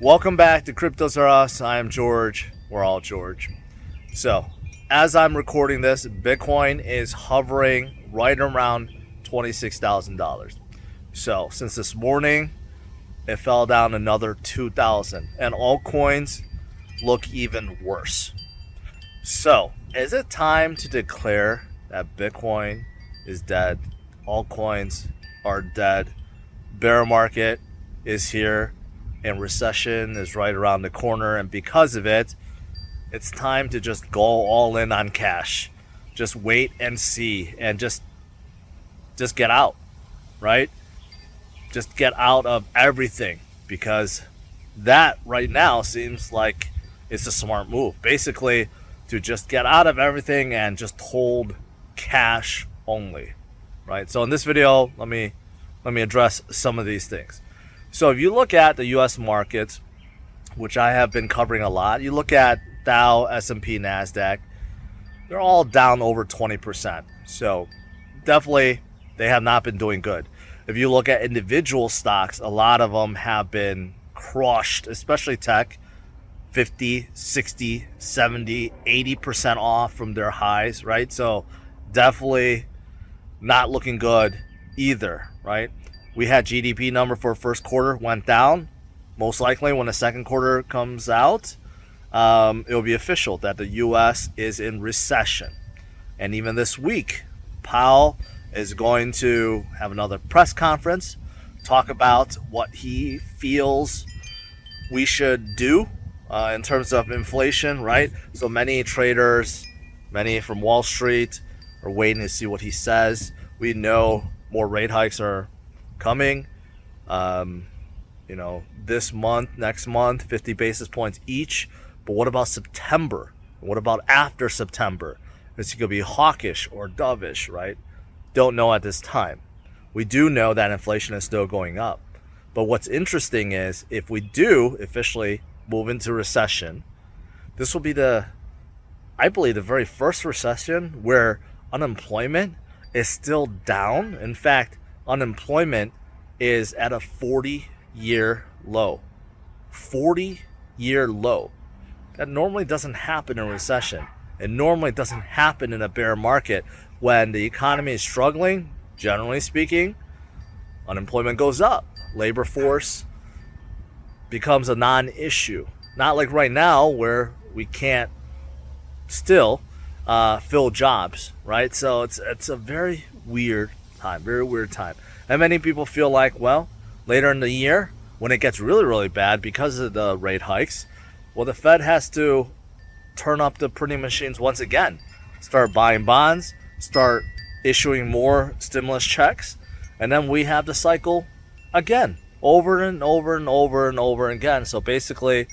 Welcome back to CryptosRUs. I am George. We're all George. So, as I'm recording this, Bitcoin is hovering right around $26,000. So, since this morning, it fell down another 2,000, and altcoins look even worse. So, is it time to declare that Bitcoin is dead? Altcoins are dead. Bear market is here, and recession is right around the corner, and because of it, it's time to just go all in on cash. Just wait and see, and just get out, right? Just get out of everything, because that right now seems like it's a smart move. Basically, to just get out of everything and just hold cash only, right? So in this video, let me address some of these things. So if you look at the U.S. markets, which I have been covering a lot, you look at Dow, S&P, NASDAQ, they're all down over 20%. So definitely they have not been doing good. If you look at individual stocks, a lot of them have been crushed, especially tech, 50, 60, 70, 80% off from their highs, right? So definitely not looking good either, right? We had GDP number for first quarter went down. Most likely when the second quarter comes out, it will be official that the U.S. is in recession. And even this week, Powell is going to have another press conference, talk about what he feels we should do in terms of inflation, right? So many traders, many from Wall Street are waiting to see what he says. We know more rate hikes are coming, this month, next month, 50 basis points each. But what about September? What about after September? Is he going to be hawkish or dovish, right? Don't know at this time. We do know that inflation is still going up. But what's interesting is if we do officially move into recession, this will be I believe, the very first recession where unemployment is still down. In fact, unemployment is at a 40-year low. 40-year low. That normally doesn't happen in a recession. It normally doesn't happen in a bear market. When the economy is struggling, generally speaking, unemployment goes up. Labor force becomes a non-issue. Not like right now where we can't still fill jobs, right? So it's a very weird time. And many people feel like, well, later in the year, when it gets really, really bad because of the rate hikes, well, the Fed has to turn up the printing machines once again, start buying bonds, start issuing more stimulus checks, and then we have the cycle again, over and over and over and over again. So basically,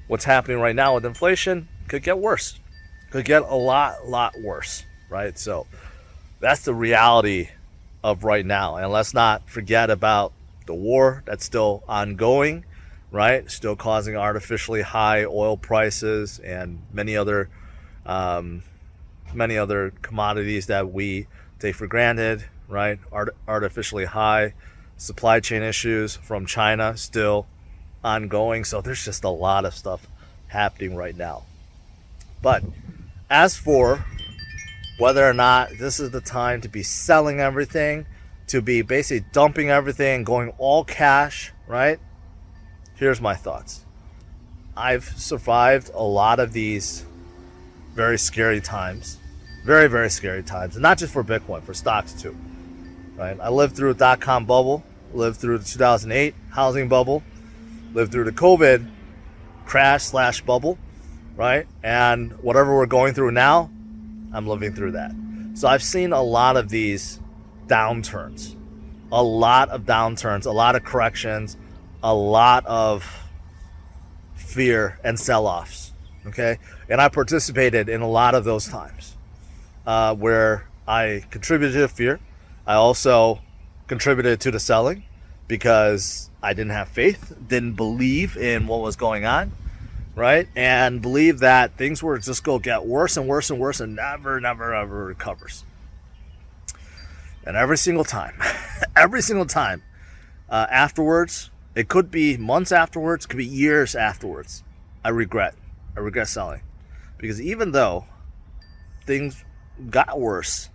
what's happening right now with inflation could get worse. Could get a lot worse, right? So that's the reality of right now. And let's not forget about the war that's still ongoing, right? Still causing artificially high oil prices and many other commodities that we take for granted, right? Artificially high. Supply chain issues from China still ongoing. So there's just a lot of stuff happening right now. But as for whether or not this is the time to be selling everything, to be basically dumping everything, going all cash, right? Here's my thoughts. I've survived a lot of these very scary times. Very, very scary times. And not just for Bitcoin, for stocks too. Right? I lived through a dot-com bubble, lived through the 2008 housing bubble, lived through the COVID crash/bubble, right? And whatever we're going through now, I'm living through that. So I've seen a lot of these downturns, a lot of corrections, a lot of fear and sell-offs, okay? And I participated in a lot of those times where I contributed to the fear. I also contributed to the selling because I didn't have faith, didn't believe in what was going on, right? And believed that things were just going to get worse and worse and worse and never, ever recovers. And every single time, afterwards, It could be months afterwards, it could be years afterwards. I regret selling. Because even though things got worse,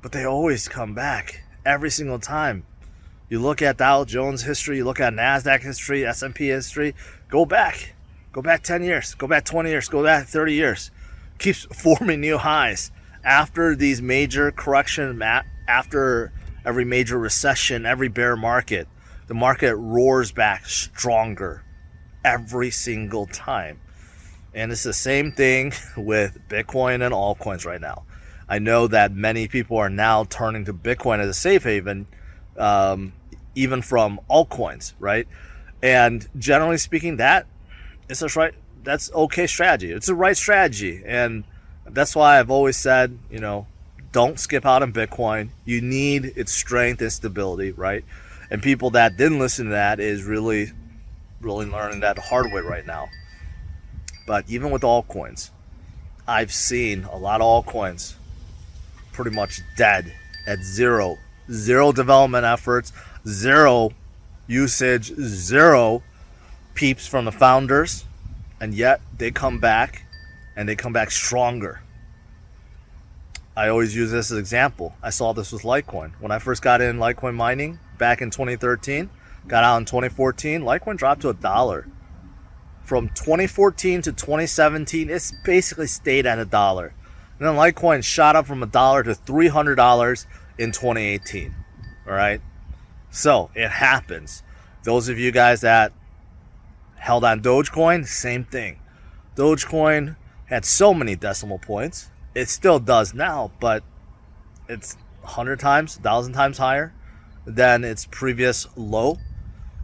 but they always come back every single time. You look at Dow Jones history, you look at NASDAQ history, S&P history, go back 10 years, go back 20 years, go back 30 years. Keeps forming new highs. After these major corrections, after every major recession, every bear market, the market roars back stronger every single time. And it's the same thing with Bitcoin and altcoins right now. I know that many people are now turning to Bitcoin as a safe haven, even from altcoins, right? And generally speaking, that's okay strategy. It's the right strategy, and that's why I've always said, don't skip out on Bitcoin. You need its strength and stability, right? And people that didn't listen to that is really, really learning that the hard way right now. But even with altcoins, I've seen a lot of altcoins pretty much dead at zero development efforts, zero usage, zero peeps from the founders, and yet they come back, and they come back stronger. I always use this as an example. I saw this with Litecoin. When I first got in Litecoin mining back in 2013, got out in 2014, Litecoin dropped to $1. From 2014 to 2017, it's basically stayed at $1. And then Litecoin shot up from $1 to $300 in 2018. All right. So it happens. Those of you guys that held on Dogecoin, same thing. Dogecoin had so many decimal points. It still does now, but it's 100 times, 1,000 times higher than its previous low.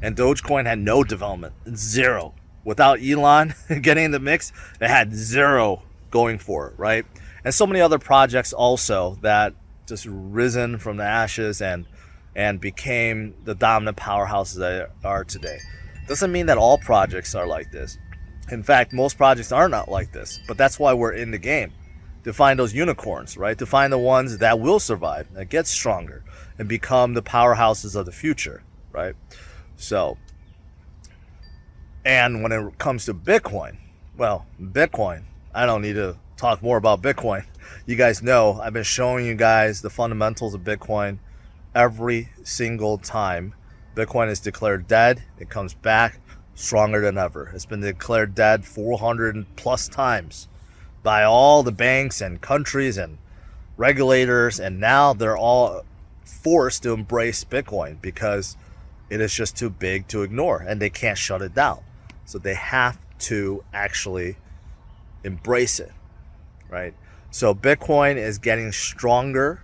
And Dogecoin had no development, zero. Without Elon getting in the mix, it had zero going for it, right? And so many other projects also that just risen from the ashes and became the dominant powerhouses they are today. Doesn't mean that all projects are like this. In fact, most projects are not like this, but that's why we're in the game, to find those unicorns, right? To find the ones that will survive, that get stronger and become the powerhouses of the future, right? So, and when it comes to Bitcoin, well, Bitcoin, I don't need to talk more about Bitcoin. You guys know I've been showing you guys the fundamentals of Bitcoin every single time Bitcoin is declared dead. It comes back stronger than ever. It's been declared dead 400 plus times by all the banks and countries and regulators, and now they're all forced to embrace Bitcoin because it is just too big to ignore and they can't shut it down. So they have to actually embrace it, right? So Bitcoin is getting stronger.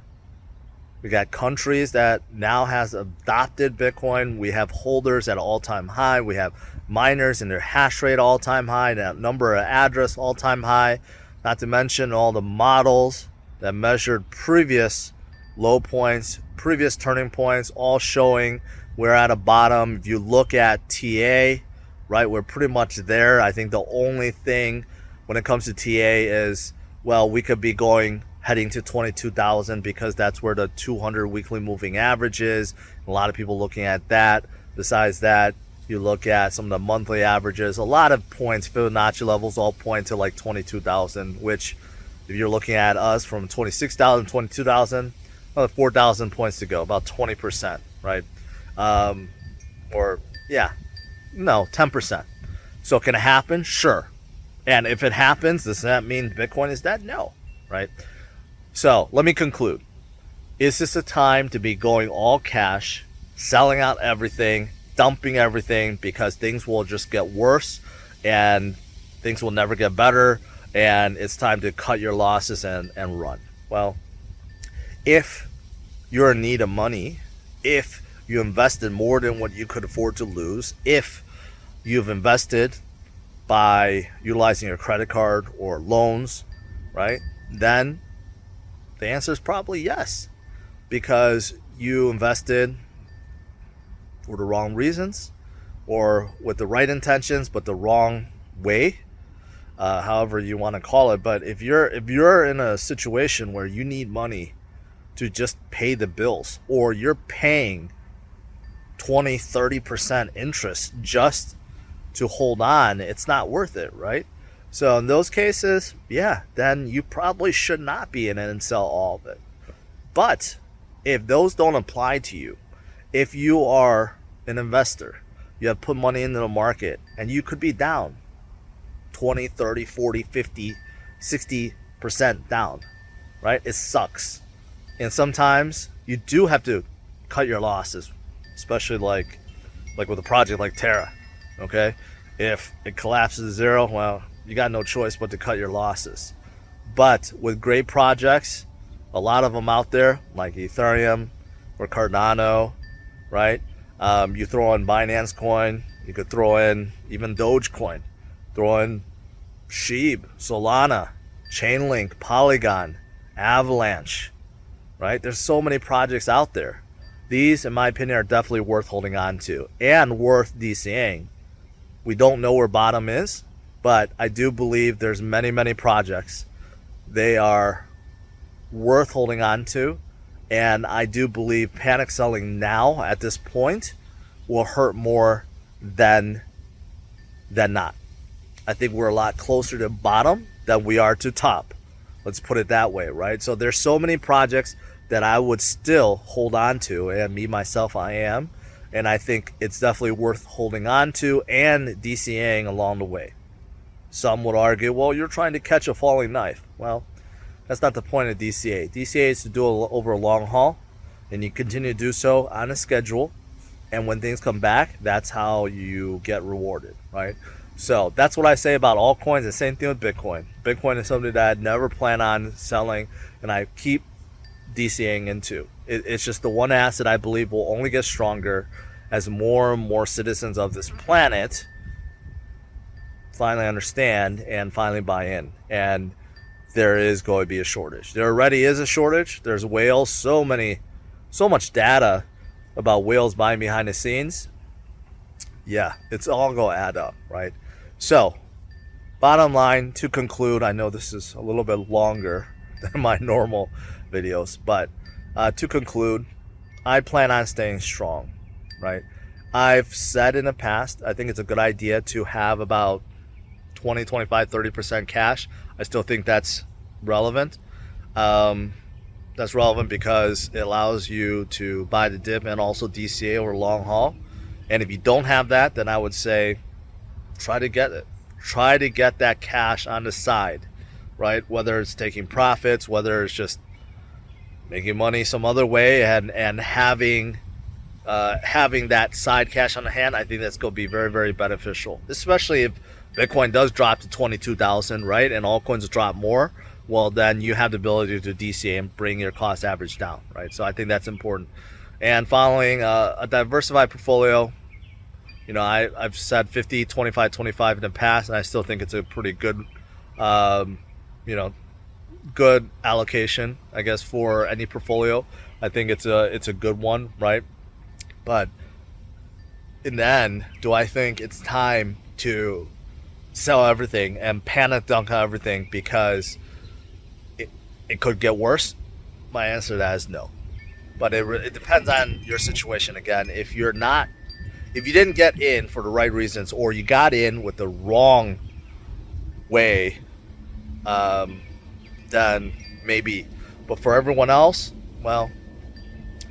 We got countries that now has adopted Bitcoin. We have holders at an all-time high. We have miners and their hash rate all-time high, that number of address all-time high. Not to mention all the models that measured previous low points, previous turning points, all showing we're at a bottom. If you look at TA, right, we're pretty much there. I think the only thing when it comes to TA is, well, we could be heading to 22,000 because that's where the 200 weekly moving average is. A lot of people looking at that. Besides that, you look at some of the monthly averages. A lot of points, Fibonacci levels all point to like 22,000, which if you're looking at us from 26,000, 22,000, another 4,000 points to go, about 20%, right? 10%. So can it happen? Sure. And if it happens, does that mean Bitcoin is dead? No, right? So let me conclude. Is this a time to be going all cash, selling out everything, dumping everything, because things will just get worse and things will never get better, and it's time to cut your losses and run? Well, if you're in need of money, if you invested more than what you could afford to lose, if you've invested by utilizing your credit card or loans, right, then the answer is probably yes, because you invested for the wrong reasons or with the right intentions but the wrong way, however you want to call it. But if you're in a situation where you need money to just pay the bills, or you're paying 20-30% interest just to hold on, it's not worth it, right? So in those cases, yeah, then you probably should not be in it and sell all of it. But if those don't apply to you, if you are an investor, you have put money into the market and you could be down 20, 30, 40, 50, 60% down, right? It sucks. And sometimes you do have to cut your losses, especially like with a project like Terra, okay? If it collapses to zero, well, you got no choice but to cut your losses. But with great projects, a lot of them out there, like Ethereum or Cardano, right? You throw in Binance Coin, you could throw in even Dogecoin, throw in Sheeb, Solana, Chainlink, Polygon, Avalanche, right? There's so many projects out there. These, in my opinion, are definitely worth holding on to and worth DCAing. We don't know where bottom is, but I do believe there's many projects. They are worth holding on to, and I do believe panic selling now at this point will hurt more than not. I think we're a lot closer to bottom than we are to top. Let's put it that way, right? So there's so many projects that I would still hold on to, and me myself, I am, and I think it's definitely worth holding on to and DCAing along the way. Some would argue, well, you're trying to catch a falling knife. Well, that's not the point of DCA. DCA is to do it over a long haul, and you continue to do so on a schedule, and when things come back, that's how you get rewarded, right? So that's what I say about altcoins. The same thing with Bitcoin. Bitcoin is something that I'd never plan on selling, and I keep DCAing into. It's just the one asset I believe will only get stronger as more and more citizens of this planet finally understand and finally buy in. And there is going to be a shortage. There already is a shortage. There's whales, so much data about whales buying behind the scenes. Yeah, it's all going to add up, right? So, bottom line, to conclude, I know this is a little bit longer than my normal videos, but to conclude, I plan on staying strong, right? I've said in the past, I think it's a good idea to have about 20, 25, 30% cash. I still think that's relevant. That's relevant because it allows you to buy the dip and also DCA over long haul. And if you don't have that, then I would say try to get it. Try to get that cash on the side, right? Whether it's taking profits, whether it's just making money some other way, and having that side cash on the hand, I think that's going to be very beneficial, especially if Bitcoin does drop to 22,000, right? And altcoins drop more. Well, then you have the ability to DCA and bring your cost average down, right? So I think that's important. And following a diversified portfolio, you know, I've said 50, 25, 25 in the past, and I still think it's a pretty good, good allocation, I guess, for any portfolio. I think it's a good one, right? But in the end, do I think it's time to sell everything and panic dunk on everything because it could get worse? My answer to that is no. But it depends on your situation. Again, if you didn't get in for the right reasons, or you got in with the wrong way, then maybe. But for everyone else, well,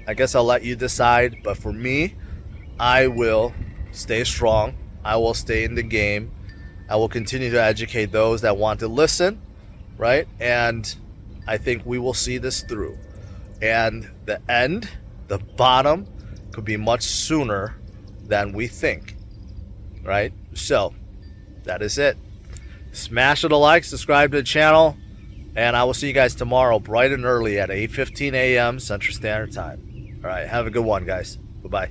I guess I'll let you decide. But for me, I will stay strong. I will stay in the game. I will continue to educate those that want to listen, right? And I think we will see this through. And the end, the bottom, could be much sooner than we think, right? So that is it. Smash the like, subscribe to the channel, and I will see you guys tomorrow bright and early at 8:15 a.m. Central Standard Time. All right, have a good one, guys. Bye-bye.